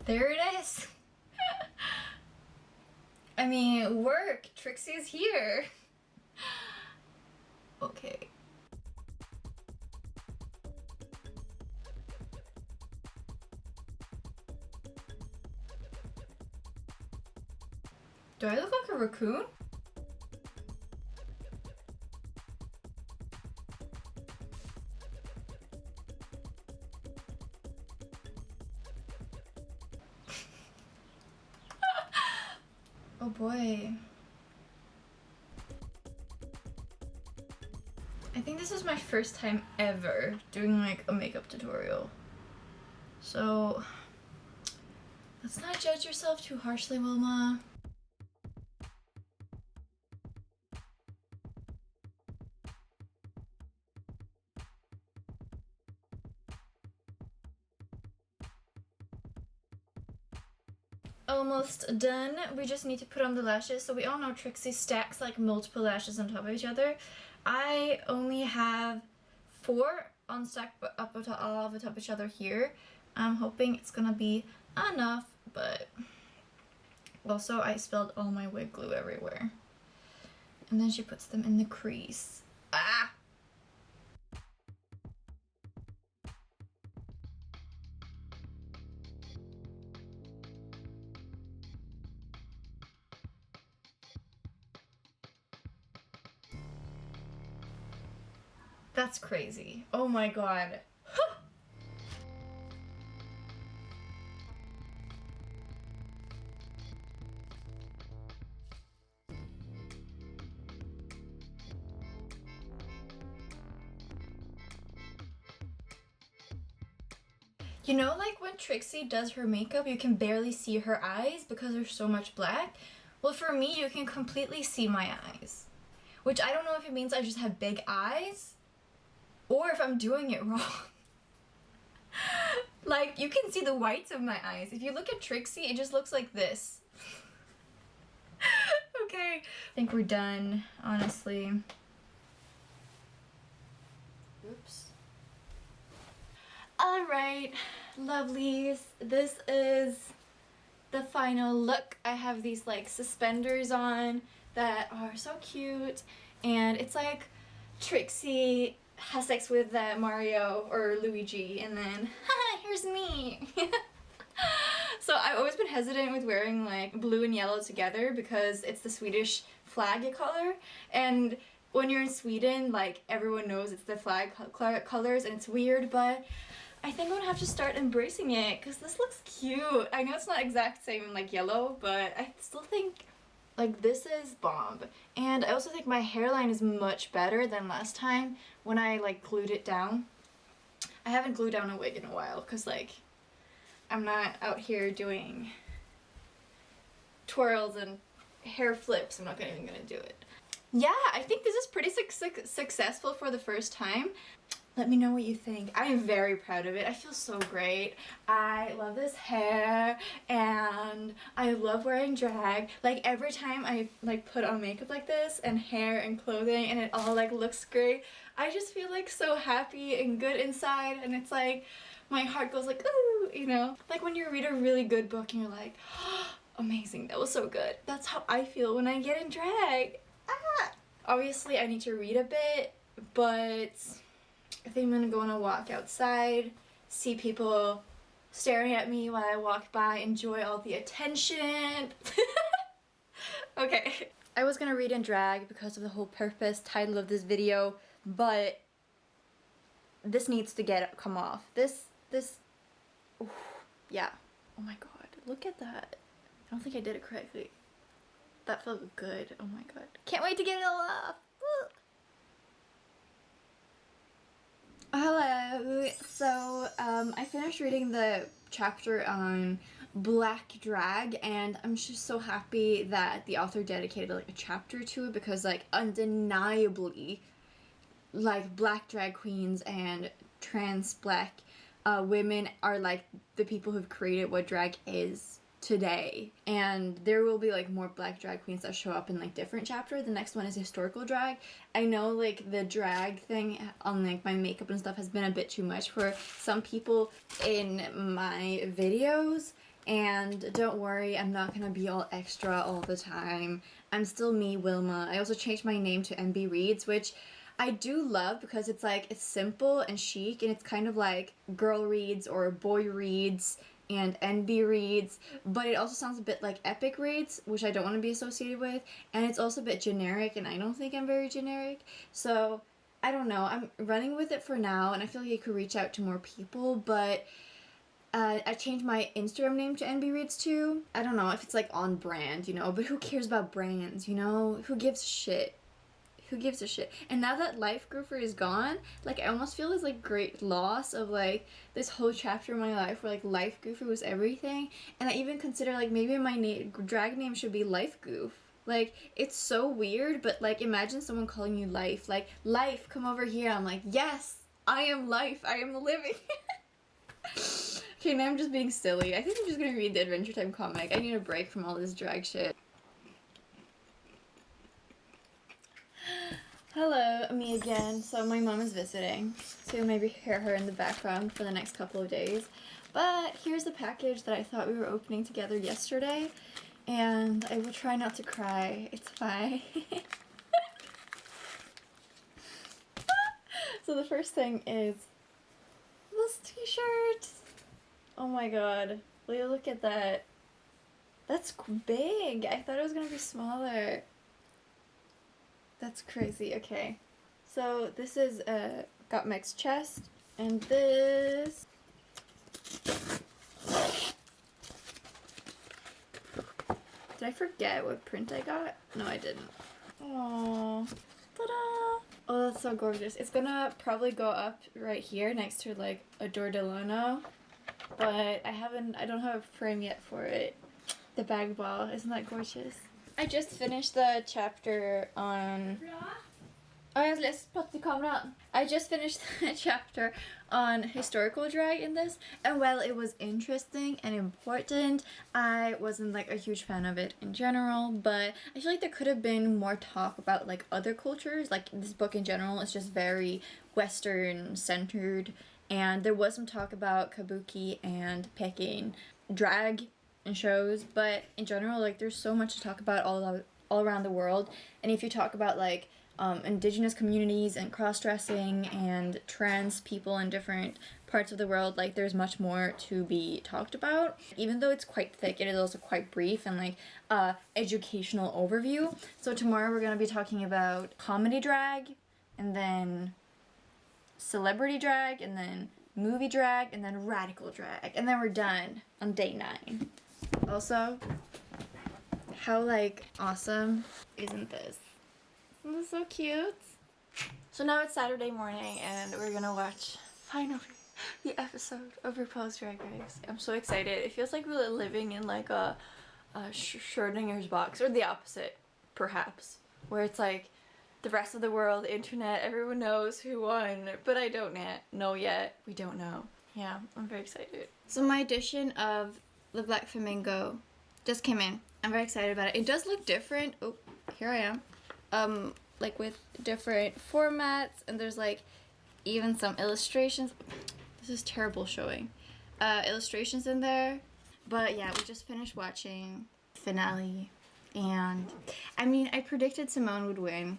There it is. I mean, work. Trixie's here. Okay. Do I look like a raccoon? Oh boy. I think this is my first time ever doing like a makeup tutorial. So let's not judge yourself too harshly, Wilma. Almost done. We just need to put on the lashes. So we all know Trixie stacks like multiple lashes on top of each other. I only have 4 on stacked up on top, all of each other here. I'm hoping it's gonna be enough, but also I spilled all my wig glue everywhere. And then she puts them in the crease. Ah! That's crazy. Oh my god. You know, like when Trixie does her makeup, you can barely see her eyes because there's so much black? Well, for me, you can completely see my eyes. Which I don't know if it means I just have big eyes or if I'm doing it wrong. Like, you can see the whites of my eyes. If you look at Trixie, it just looks like this. Okay. I think we're done, honestly. Oops. Alright, lovelies, this is the final look. I have these like suspenders on that are so cute, and it's like Trixie has sex with Mario or Luigi, and then haha, here's me. So I've always been hesitant with wearing like blue and yellow together because it's the Swedish flag color, and when you're in Sweden, like everyone knows it's the flag colors, and it's weird, but I think I'm gonna have to start embracing it because this looks cute. I know it's not exact same like yellow, but I still think like this is bomb. And I also think my hairline is much better than last time when I like glued it down. I haven't glued down a wig in a while because like I'm not out here doing twirls and hair flips. I'm not even gonna do it. Yeah, I think this is pretty successful for the first time. Let me know what you think. I am very proud of it. I feel so great. I love this hair and I love wearing drag. Like every time I like put on makeup like this and hair and clothing and it all like looks great, I just feel like so happy and good inside, and it's like my heart goes like ooh, you know? Like when you read a really good book and you're like, oh, amazing, that was so good. That's how I feel when I get in drag. Ah! Obviously I need to read a bit, but I think I'm gonna go on a walk outside, see people staring at me while I walk by, enjoy all the attention. Okay. I was gonna read in drag because of the whole purpose title of this video, but this needs to come off. This, oof, yeah. Oh my god, look at that. I don't think I did it correctly. That felt good. Oh my god. Can't wait to get it all off. Woo. Hello. So, I finished reading the chapter on Black drag, and I'm just so happy that the author dedicated like a chapter to it, because like undeniably like Black drag queens and trans Black women are like the people who've created what drag is today, and there will be like more Black drag queens that show up in like different chapters. The next one is historical drag. I know like the drag thing on like my makeup and stuff has been a bit too much for some people in my videos, and don't worry, I'm not gonna be all extra all the time. I'm still me, Wilma. I also changed my name to MB Reads, which I do love because it's like it's simple and chic, and it's kind of like girl reads or boy reads and NB reads, but it also sounds a bit like epic reads, which I don't want to be associated with, and it's also a bit generic, and I don't think I'm very generic, so I don't know. I'm running with it for now, and I feel like I could reach out to more people, but I changed my Instagram name to NB Reads too. I don't know if it's like on brand, you know, but who cares about brands, you know? Who gives a shit? Who gives a shit? And now that Life Goofer is gone, like I almost feel this like great loss of like this whole chapter of my life where like Life Goofer was everything, and I even consider like maybe my drag name should be Life Goof. Like it's so weird, but like imagine someone calling you Life, like Life, come over here. I'm like, yes, I am Life. I am living. Okay, now I'm just being silly. I think I'm just gonna read the Adventure Time comic. I need a break from all this drag shit. Hello, me again. So my mom is visiting, so you'll maybe hear her in the background for the next couple of days. But here's the package that I thought we were opening together yesterday, and I will try not to cry. It's fine. So the first thing is this t-shirt. Oh my god. Will you look at that? That's big. I thought it was gonna be smaller. That's crazy. Okay, so this is Gottmik's chest, and this did I forget what print I got? No, I didn't. Oh, ta-da! Oh, that's so gorgeous. It's gonna probably go up right here next to like a Dor Delano, but I don't have a frame yet for it. The bag ball, isn't that gorgeous? I just finished the chapter on... I just finished the chapter on historical drag in this, and while it was interesting and important, I wasn't like a huge fan of it in general, but I feel like there could have been more talk about like other cultures. Like this book in general is just very Western centered, and there was some talk about kabuki and picking drag in shows, but in general, like, there's so much to talk about all around the world. And if you talk about like indigenous communities and cross-dressing and trans people in different parts of the world, like, there's much more to be talked about. Even though it's quite thick, it is also quite brief and like educational overview. So tomorrow we're going to be talking about comedy drag, and then celebrity drag, and then movie drag, and then radical drag, and then we're done on day 9. Also, how like awesome isn't this? Isn't this so cute? So now it's Saturday morning and we're gonna watch, finally, the episode of RuPaul's Drag Race. I'm so excited. It feels like we're living in like a Schrodinger's box, or the opposite, perhaps, where it's like the rest of the world, the internet, everyone knows who won, but I don't know yet. We don't know. Yeah, I'm very excited. So my edition of the Black Flamingo just came in. I'm very excited about it. It does look different. Oh, here I am. Like with different formats, and there's like even some illustrations. This is terrible showing. Illustrations in there. But yeah, we just finished watching finale, and I mean, I predicted Simone would win,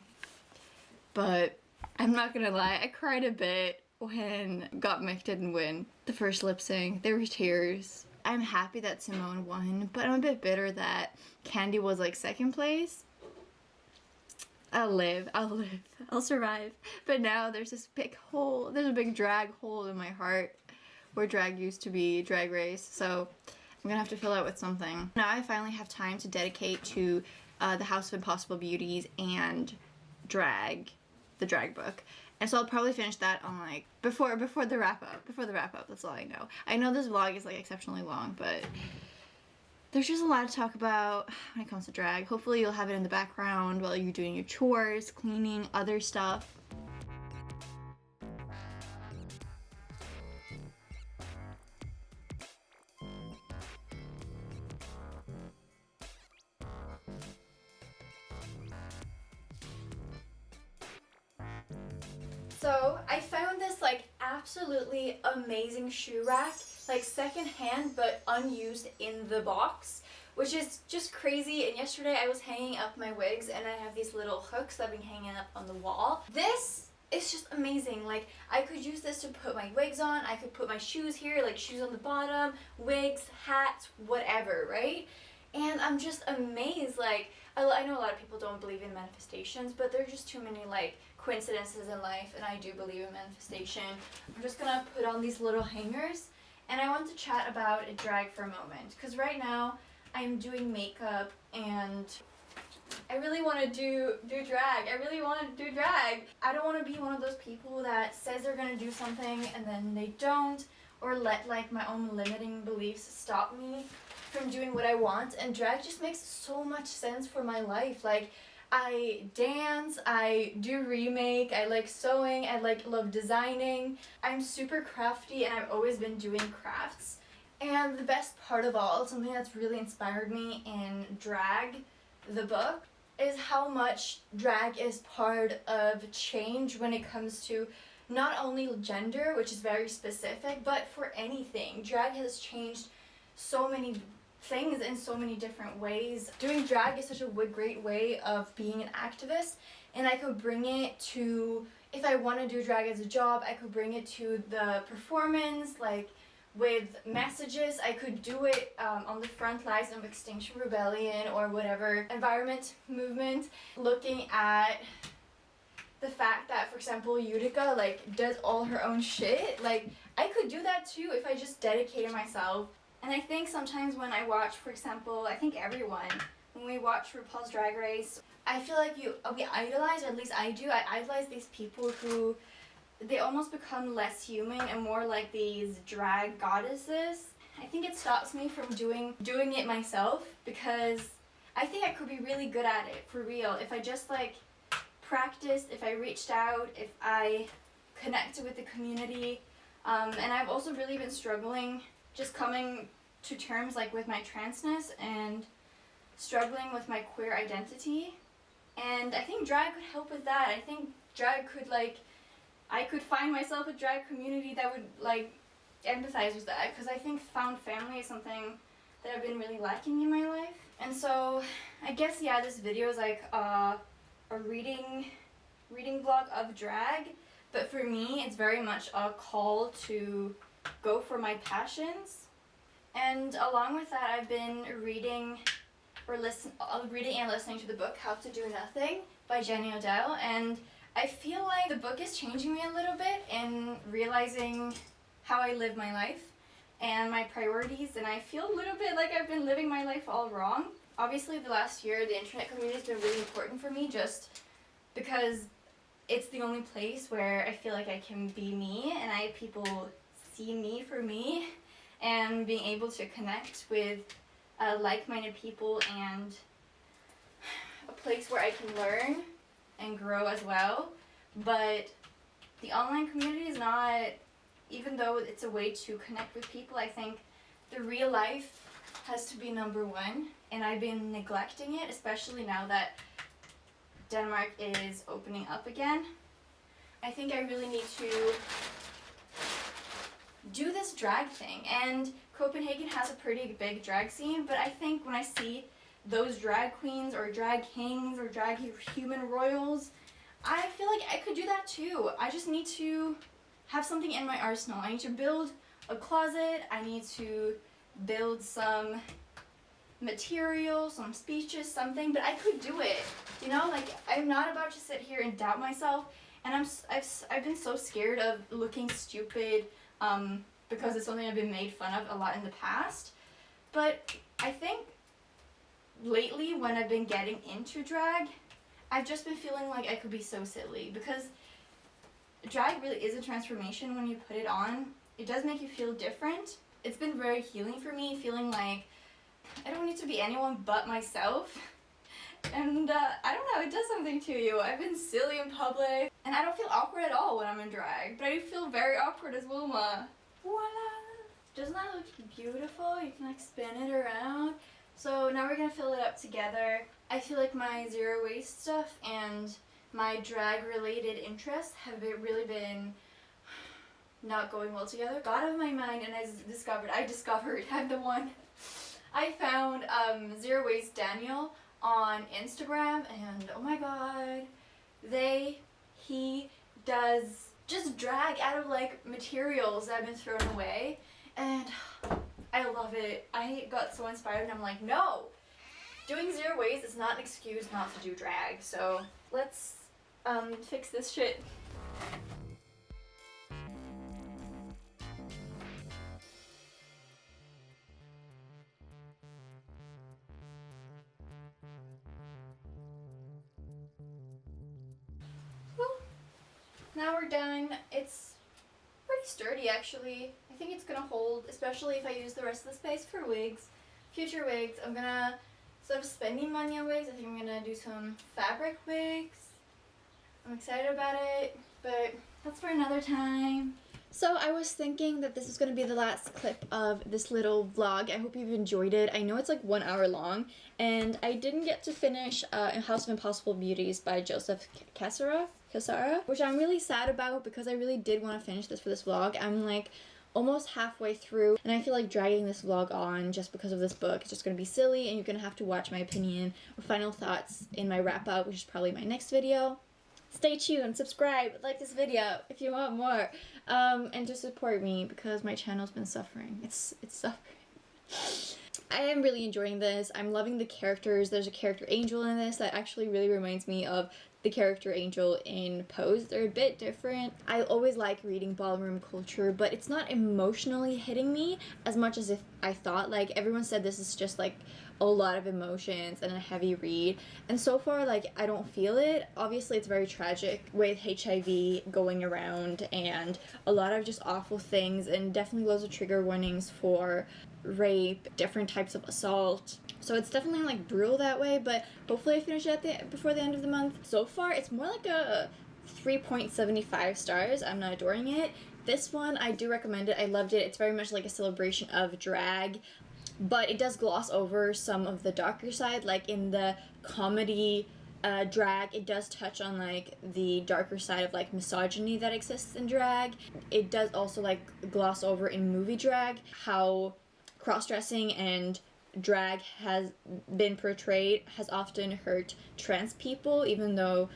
but I'm not gonna lie, I cried a bit when Gottmik didn't win the first lip sync. There were tears. I'm happy that Simone won, but I'm a bit bitter that Candy was like second place. I'll live, I'll survive. But now there's this big hole, there's a big drag hole in my heart where drag used to be, Drag Race, so I'm gonna have to fill it with something. Now I finally have time to dedicate to the House of Impossible Beauties and drag, the drag book. And so I'll probably finish that on like before the wrap up. That's all I know. I know this vlog is like exceptionally long, but there's just a lot to talk about when it comes to drag. Hopefully you'll have it in the background while you're doing your chores, cleaning, other stuff. So I found this like absolutely amazing shoe rack, like secondhand but unused in the box, which is just crazy. And yesterday I was hanging up my wigs, and I have these little hooks that I've been hanging up on the wall. This is just amazing. Like, I could use this to put my wigs on, I could put my shoes here, like shoes on the bottom, wigs, hats, whatever, right? And I'm just amazed. Like, I know a lot of people don't believe in manifestations, but there's just too many like coincidences in life, and I do believe in manifestation. I'm just gonna put on these little hangers, and I want to chat about a drag for a moment, because right now I'm doing makeup and I really want to do drag. I really want to do drag. I don't want to be one of those people that says they're gonna do something and then they don't, or let like my own limiting beliefs stop me from doing what I want. And drag just makes so much sense for my life. Like, I dance, I do remake, I like sewing, I like love designing. I'm super crafty, and I've always been doing crafts. And the best part of all, something that's really inspired me in Drag, the book, is how much drag is part of change when it comes to not only gender, which is very specific, but for anything. Drag has changed so many things in so many different ways. Doing drag is such a great way of being an activist, and I could bring it to, if I want to do drag as a job, I could bring it to the performance, like with messages. I could do it on the front lines of Extinction Rebellion or whatever environment movement, looking at the fact that, for example, Utica like does all her own shit. Like, I could do that too if I just dedicated myself. And I think sometimes when I watch, for example, I think everyone, when we watch RuPaul's Drag Race, I feel like we idolize, or at least I do, I idolize these people who, they almost become less human and more like these drag goddesses. I think it stops me from doing it myself, because I think I could be really good at it, for real, if I just like practiced, if I reached out, if I connected with the community. And I've also really been struggling just coming to terms like with my transness and struggling with my queer identity. And I think drag could help with that. I think drag could like, I could find myself a drag community that would like empathize with that, because I think found family is something that I've been really lacking in my life. And so I guess, yeah, this video is like a reading blog of drag, but for me it's very much a call to go for my passions. And along with that, I've been reading and listening to the book How to Do Nothing by Jenny Odell, and I feel like the book is changing me a little bit in realizing how I live my life and my priorities, and I feel a little bit like I've been living my life all wrong. Obviously the last year the internet community has been really important for me, just because it's the only place where I feel like I can be me and people see me for me, and being able to connect with like-minded people and a place where I can learn and grow as well. But the online community is not, even though it's a way to connect with people, I think the real life has to be number one, and I've been neglecting it, especially now that Denmark is opening up again. I think I really need to do this drag thing, and Copenhagen has a pretty big drag scene, but I think when I see those drag queens or drag kings or drag human royals, I feel like I could do that too. I just need to have something in my arsenal. I need to build a closet, I need to build some material, some speeches, something, but I could do it. You know, like, I'm not about to sit here and doubt myself, and I've been so scared of looking stupid, because it's something I've been made fun of a lot in the past. But I think lately when I've been getting into drag, I've just been feeling like I could be so silly, because drag really is a transformation when you put it on. It does make you feel different. It's been very healing for me, feeling like I don't need to be anyone but myself. And I don't know, it does something to you. I've been silly in public, and I don't feel awkward at all when I'm in drag, but I feel very awkward as Wilma. Voila! Doesn't that look beautiful? You can like spin it around. So now we're gonna fill it up together. I feel like my zero waste stuff and my drag related interests have really been not going well together. Got out of my mind, and I discovered, I'm the one. I found Zero Waste Daniel on Instagram, and oh my god, he does just drag out of like materials that have been thrown away, and I love it. I got so inspired, and I'm like, no, doing zero waste is not an excuse not to do drag. So let's fix this shit. Now we're done. It's pretty sturdy actually. I think it's gonna hold, especially if I use the rest of the space for wigs. Future wigs. I'm gonna, instead of spending money on wigs, I think I'm gonna do some fabric wigs. I'm excited about it, but that's for another time. So I was thinking that this was going to be the last clip of this little vlog. I hope you've enjoyed it. I know it's like 1 hour long, and I didn't get to finish House of Impossible Beauties by Joseph Cassara, which I'm really sad about, because I really did want to finish this for this vlog. I'm like almost halfway through, and I feel like dragging this vlog on just because of this book is just going to be silly, and you're going to have to watch my opinion or final thoughts in my wrap up, which is probably my next video. Stay tuned, subscribe, like this video if you want more, and just support me, because my channel's been suffering. It's suffering. I am really enjoying this. I'm loving the characters. There's a character Angel in this that actually really reminds me of the character Angel in Pose. They're a bit different. I always like reading ballroom culture, but it's not emotionally hitting me as much as if I thought. Like, everyone said this is just like a lot of emotions and a heavy read, and so far, like, I don't feel it. Obviously it's very tragic with HIV going around and a lot of just awful things, and definitely loads of trigger warnings for rape, different types of assault. So it's definitely like brutal that way, but hopefully I finish it before the end of the month. So far it's more like a 3.75 stars. I'm not adoring it. This one, I do recommend it. I loved it. It's very much like a celebration of drag, but it does gloss over some of the darker side, like in the comedy drag. It does touch on like the darker side of like misogyny that exists in drag. It does also like gloss over in movie drag how cross-dressing and drag has been portrayed has often hurt trans people, even though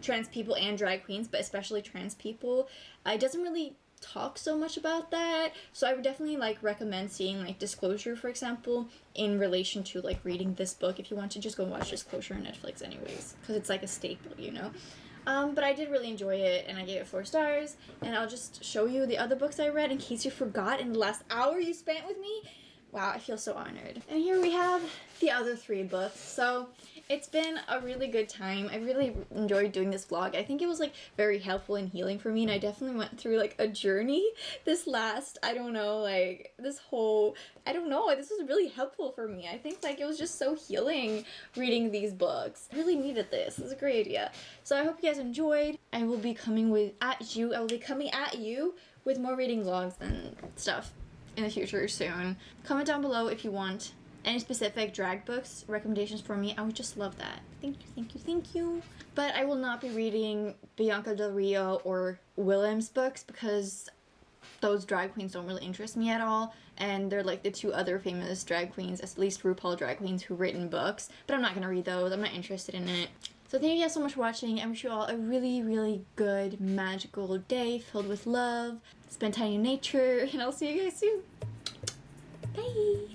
trans people and drag queens, but especially trans people, it doesn't really talk so much about that. So I would definitely like recommend seeing like Disclosure, for example, in relation to like reading this book. If you want to, just go watch Disclosure on Netflix anyways, because it's like a staple, you know. But I did really enjoy it, and I gave it 4 stars, and I'll just show you the other books I read in case you forgot in the last hour you spent with me. Wow, I feel so honored. And here we have the other 3 books. So it's been a really good time. I really enjoyed doing this vlog. I think it was like very helpful and healing for me, and I definitely went through like a journey this last, I don't know, like this whole, I don't know, this was really helpful for me. I think like it was just so healing reading these books. I really needed this. It was a great idea. So I hope you guys enjoyed. I will be coming at you with more reading vlogs and stuff in the future soon. Comment down below if you want any specific drag books recommendations for me. I would just love that. Thank you, thank you, thank you. But I will not be reading Bianca Del Rio or Willem's books because those drag queens don't really interest me at all, and they're like the 2 other famous drag queens, at least RuPaul drag queens, who've written books, but I'm not gonna read those. I'm not interested in it. So thank you guys so much for watching. I wish you all a really, really good, magical day filled with love. Spend time in nature, and I'll see you guys soon. Bye!